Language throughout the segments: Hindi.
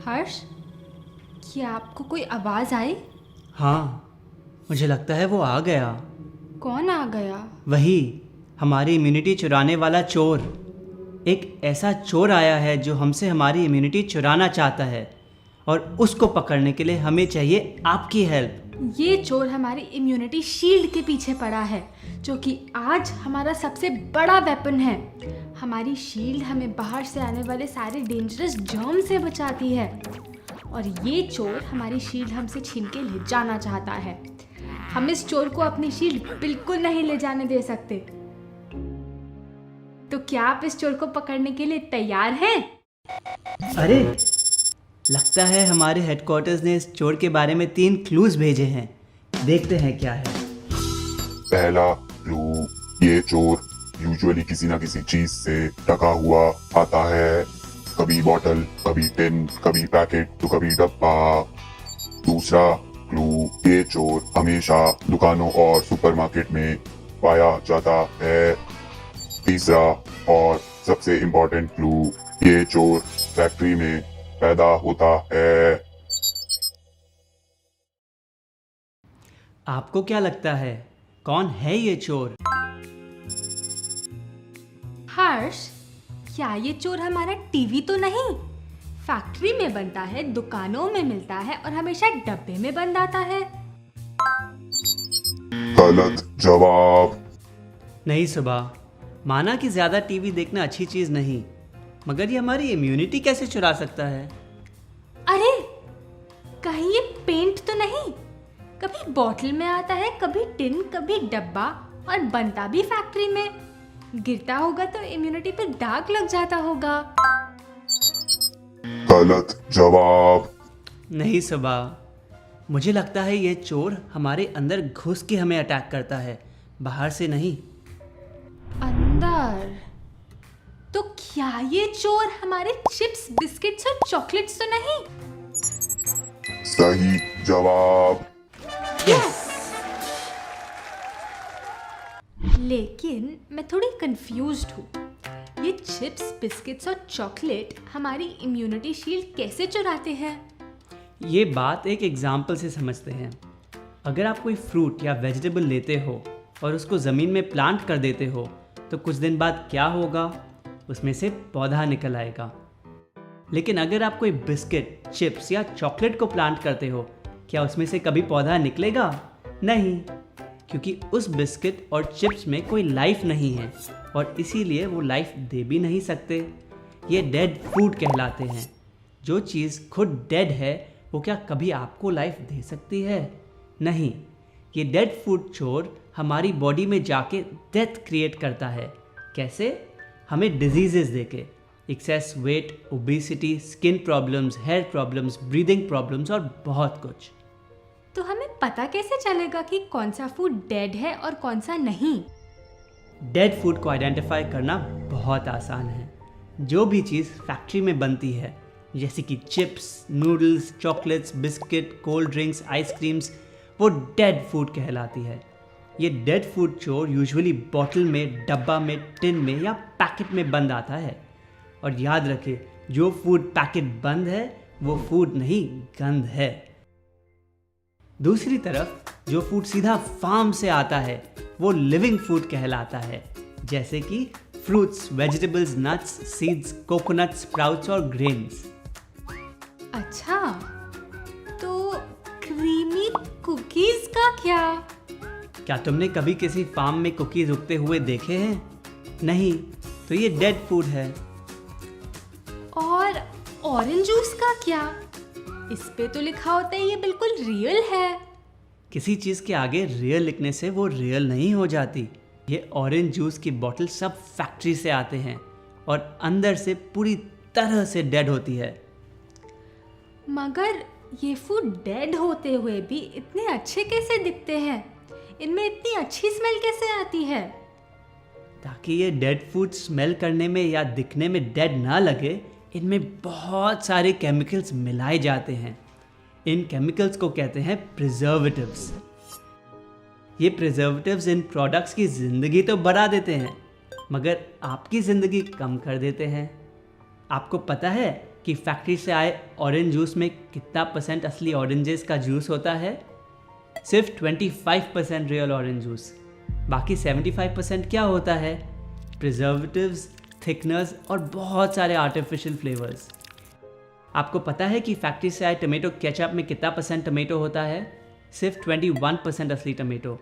हर्ष, क्या आपको कोई आवाज़ आई? हाँ, मुझे लगता है वो आ गया। कौन आ गया? वही हमारी इम्यूनिटी चुराने वाला चोर। एक ऐसा चोर आया है जो हमसे हमारी इम्यूनिटी चुराना चाहता है और उसको पकड़ने के लिए हमें चाहिए आपकी हेल्प। ये चोर हमारी इम्यूनिटी शील्ड के पीछे पड़ा है, जो कि आज हमारा सबसे बड़ा वेपन है। हमारी शील्ड हमें बाहर से आने वाले सारे डेंजरस जर्म से बचाती है, और ये चोर हमारी शील्ड हमसे छीन के ले जाना चाहता है। हम इस चोर को अपनी शील्ड बिल्कुल नहीं ले जाने दे सकते। तो क्या आप इस चोर को पकड़ने के लिए तैयार हैं? अरे, लगता है हमारे हेडक्वार्टर्स ने इस चोर के बारे में 3 क्लूज भेजे हैं। देखते हैं क्या है। पहला क्लू, ये चोर यूजुअली किसी ना किसी चीज से ढका हुआ आता है। कभी बॉटल, कभी टिन, कभी पैकेट तो कभी डब्बा। दूसरा क्लू, ये चोर हमेशा दुकानों और सुपरमार्केट में पाया जाता है। तीसरा और सबसे इम्पोर्टेंट क्लू, ये चोर फैक्ट्री में पैदा होता है। आपको क्या लगता है कौन है ये चोर? हर्ष, क्या ये चोर हमारा टीवी तो नहीं? फैक्ट्री में बनता है, दुकानों में मिलता है और हमेशा डब्बे में बंद आता है। गलत जवाब। नहीं सुबह, माना कि ज़्यादा टीवी देखना अच्छी चीज़ नहीं, मगर ये हमारी इम्यूनिटी कैसे चुरा सकता है? अरे, कहीं ये पेंट तो नहीं? कभी बॉटल में आता है, कभी टिन, कभी डब्बा, और बनता भी फैक्ट्री में। गिरता होगा तो इम्यूनिटी पे दाग लग जाता होगा। गलत जवाब। नहीं सुबह, मुझे लगता है ये चोर हमारे अंदर घुस के हमें अटैक करता है, बाहर से नहीं। अंदर? तो क्या ये चोर हमारे चिप्स, बिस्किट्स और चॉकलेट्स तो नहीं? सही जवाब। लेकिन मैं थोड़ी कंफ्यूज्ड हूँ। ये चिप्स, बिस्किट्स और चॉकलेट हमारी इम्यूनिटी शील्ड कैसे चुराते हैं? ये बात एक एग्जाम्पल से समझते हैं। अगर आप कोई फ्रूट या वेजिटेबल लेते हो और उसको ज़मीन में प्लांट कर देते हो, तो कुछ दिन बाद क्या होगा? उसमें से पौधा निकल आएगा। लेकिन अगर आप कोई बिस्किट, चिप्स या चॉकलेट को प्लांट करते हो, क्या उसमें से कभी पौधा निकलेगा? नहीं, क्योंकि उस बिस्किट और चिप्स में कोई लाइफ नहीं है और इसीलिए वो लाइफ दे भी नहीं सकते। ये डेड फूड कहलाते हैं। जो चीज़ खुद डेड है वो क्या कभी आपको लाइफ दे सकती है? नहीं। ये डेड फूड चोर हमारी बॉडी में जाके डेथ क्रिएट करता है। कैसे? हमें डिजीजेस देके, excess weight, obesity, skin problems, hair problems, breathing problems और बहुत कुछ। तो हमें पता कैसे चलेगा कि कौन सा फूड डेड है और कौन सा नहीं? डेड फूड को आइडेंटिफाई करना बहुत आसान है। जो भी चीज़ फैक्ट्री में बनती है, जैसे कि chips, noodles, chocolates, biscuit, cold drinks, ice creams, वो डेड फूड कहलाती है। ये डेड फूड चोर यूजुअली बॉटल में, डब्बा में, टिन में या पैकेट में बंद आता है। और याद रखें, जो फूड पैकेट बंद है वो फूड नहीं, गंध है। दूसरी तरफ जो फूड सीधा फार्म से आता है वो लिविंग फूड कहलाता है, जैसे कि fruits, vegetables, nuts, seeds, coconut, sprouts और ग्रेन्स। अच्छा, तो क्रीमी कुकीज का क्या? क्या तुमने कभी किसी फार्म में कुकीज उगते हुए देखे हैं? नहीं, तो ये डेड फूड है। और ऑरेंज जूस का क्या? इस पे तो लिखा होता है ये बिल्कुल रियल है। किसी चीज़ के आगे रियल लिखने से वो रियल नहीं हो जाती। ये ऑरेंज जूस की बोतल सब फैक्ट्री से आते हैं और अंदर से पूरी तरह से डेड होती है। मगर ये फूड डेड होते हुए भी इतने अच्छे कैसे दिखते हैं? इनमें इतनी अच्छी स्मेल कैसे आती है? ताकि ये डेड फूड स्मेल करने में या दिखने में डेड ना लगे, इनमें बहुत सारे केमिकल्स मिलाए जाते हैं। इन केमिकल्स को कहते हैं प्रिजर्वेटिव्स। ये प्रिजर्वेटिव्स इन प्रोडक्ट्स की ज़िंदगी तो बढ़ा देते हैं, मगर आपकी ज़िंदगी कम कर देते हैं। आपको पता है कि फैक्ट्री से आए ऑरेंज जूस में कितना % असली ऑरेंजेस का जूस होता है? सिर्फ 25% रियल ऑरेंज जूस। बाकी 75% क्या होता है? प्रिजर्वेटिव्स, थिकनर्स और बहुत सारे आर्टिफिशियल फ्लेवर्स। आपको पता है कि फैक्ट्री से आए टमेटो केचप में कितना % टमेटो होता है? सिर्फ 21% असली टमेटो।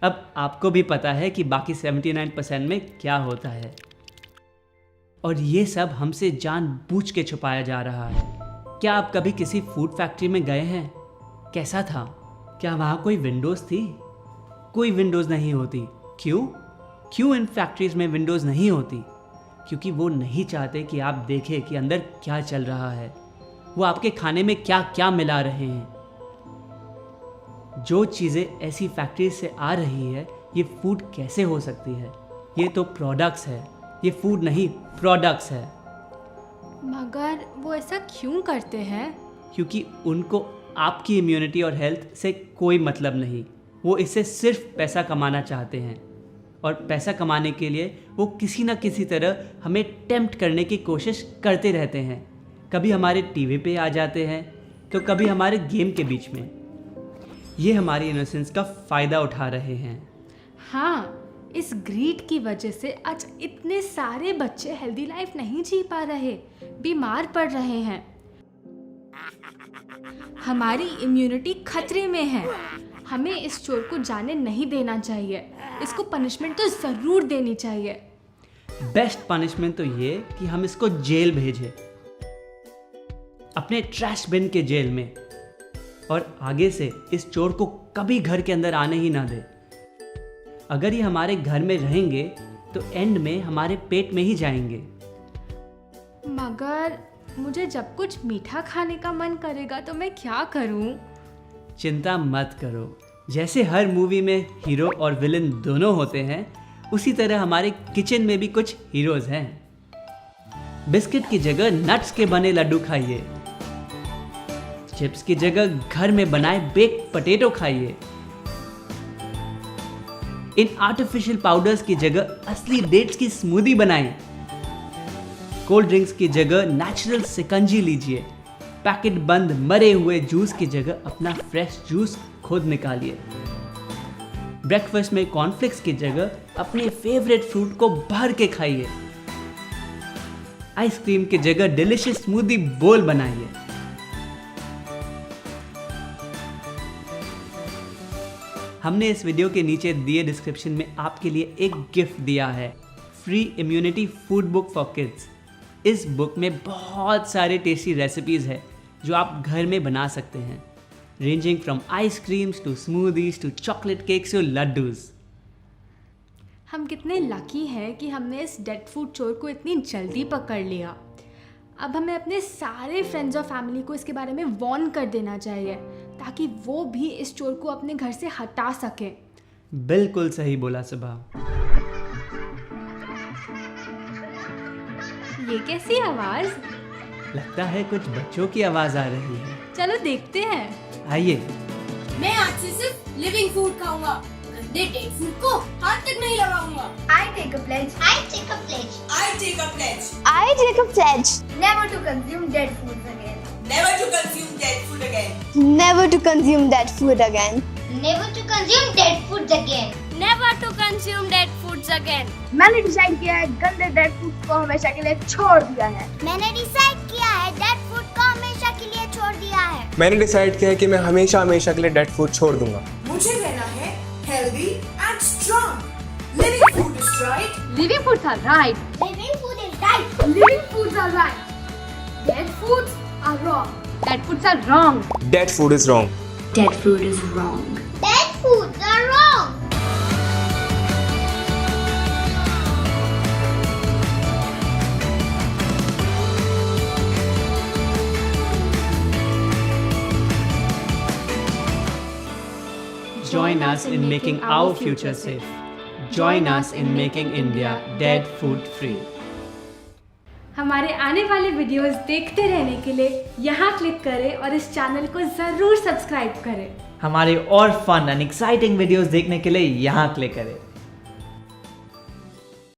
अब आपको भी पता है कि बाकी 79% में क्या होता है। और ये सब हमसे जानबूझ के छुपाया जा रहा है। क्या आप कभी किसी फूड फैक्ट्री में गए हैं? कैसा था? क्या वहाँ कोई विंडोज़ थी? कोई विंडोज़ नहीं होती। क्यों इन फैक्ट्रीज़ में विंडोज़ नहीं होती? क्योंकि वो नहीं चाहते कि आप देखें कि अंदर क्या चल रहा है, वो आपके खाने में क्या क्या मिला रहे हैं। जो चीज़ें ऐसी फैक्ट्री से आ रही है, ये फूड कैसे हो सकती है? ये तो प्रोडक्ट्स है, ये फूड नहीं, प्रोडक्ट्स है। मगर वो ऐसा क्यों करते हैं? क्योंकि उनको आपकी इम्यूनिटी और हेल्थ से कोई मतलब नहीं। वो इससे सिर्फ पैसा कमाना चाहते हैं, और पैसा कमाने के लिए वो किसी न किसी तरह हमें टेम्प्ट करने की कोशिश करते रहते हैं। कभी हमारे टीवी पे आ जाते हैं, तो कभी हमारे गेम के बीच में। ये हमारी इनोसेंस का फ़ायदा उठा रहे हैं। हाँ, इस ग्रीड की वजह से आज इतने सारे बच्चे हेल्दी लाइफ नहीं जी पा रहे, बीमार पड़ रहे हैं। हमारी इम्यूनिटी खतरे में है। हमें इस चोर को जाने नहीं देना चाहिए। इसको पनिशमेंट तो ज़रूर देनी चाहिए। बेस्ट पनिशमेंट तो ये कि हम इसको जेल भेजें, अपने ट्रैश बिन के जेल में, और आगे से इस चोर को कभी घर के अंदर आने ही ना दे। अगर ये हमारे घर में रहेंगे तो एंड में हमारे पेट में ही जाएंगे। मगर मुझे जब कुछ मीठा खाने का मन करेगा तो मैं क्या करूं? चिंता मत करो। जैसे हर मूवी में हीरो और विलन दोनों होते हैं, उसी तरह हमारे किचन में भी कुछ हीरोज हैं। बिस्किट की जगह नट्स के बने लड्डू खाइए, चिप्स की जगह घर में बनाए बेक्ड पोटैटो खाइए, इन आर्टिफिशियल पाउडर्स की जगह असली डेट्स की स्मूदी बनाएं, कोल्ड ड्रिंक्स की जगह नेचुरल शिकंजी लीजिए, पैकेट बंद मरे हुए जूस की जगह अपना फ्रेश जूस खुद निकालिए, ब्रेकफास्ट में कॉर्नफ्लेक्स की जगह अपने फेवरेट फ्रूट को भर के खाइए, आइसक्रीम की जगह डिलिशियस स्मूदी बोल बनाइए। हमने इस वीडियो के नीचे दिए डिस्क्रिप्शन में आपके लिए एक गिफ्ट दिया है, free immunity food book for kids. इस बुक में बहुत सारे टेस्टी रेसिपीज़ है जो आप घर में बना सकते हैं, ranging from ice creams to smoothies to chocolate cakes to laddoos. हम कितने लकी हैं कि हमने इस डेड फूड चोर को इतनी जल्दी पकड़ लिया। अब हमें अपने सारे फ्रेंड्स और फैमिली को इसके बारे में वार्न कर देना चाहिए, ताकि वो भी इस चोर को अपने घर से हटा सके। बिल्कुल सही बोला सुबह। ये कैसी आवाज़? लगता है कुछ बच्चों की आवाज़ आ रही है। चलो देखते हैं। आइए। मैं आज से सिर्फ लिविंग फूड खाऊंगा, गंदे डेड फूड को हाथ तक नहीं लगाऊंगा। I take a pledge. I take a pledge. I take a pledge. I take a pledge. Never to consume dead foods again. Never to consume dead food again. Never to consume dead food again. Never to consume dead foods again. Never to consume dead foods again. मैंने डिसाइड किया है गंदे डेड फूड को हमेशा के लिए छोड़ दिया है। मैंने डिसाइड किया है डेड फूड को हमेशा के लिए छोड़ दिया है। मैंने डिसाइड किया है कि मैं हमेशा के लिए डेड फूड छोड़ दूंगा। मुझे रहना है healthy and strong. Living food is right. Living foods are right. Living food is right. Living foods are right. Dead foods are wrong. Dead foods are wrong. Dead food is wrong. Dead foods are wrong. Join us in making our future safe. Join us in making India dead food free. हमारे आने वाले वीडियोस देखते रहने के लिए यहाँ क्लिक करें और इस चैनल को ज़रूर सब्सक्राइब करें। हमारे और फन एंड एक्साइटिंग वीडियोस देखने के लिए यहाँ क्लिक करें।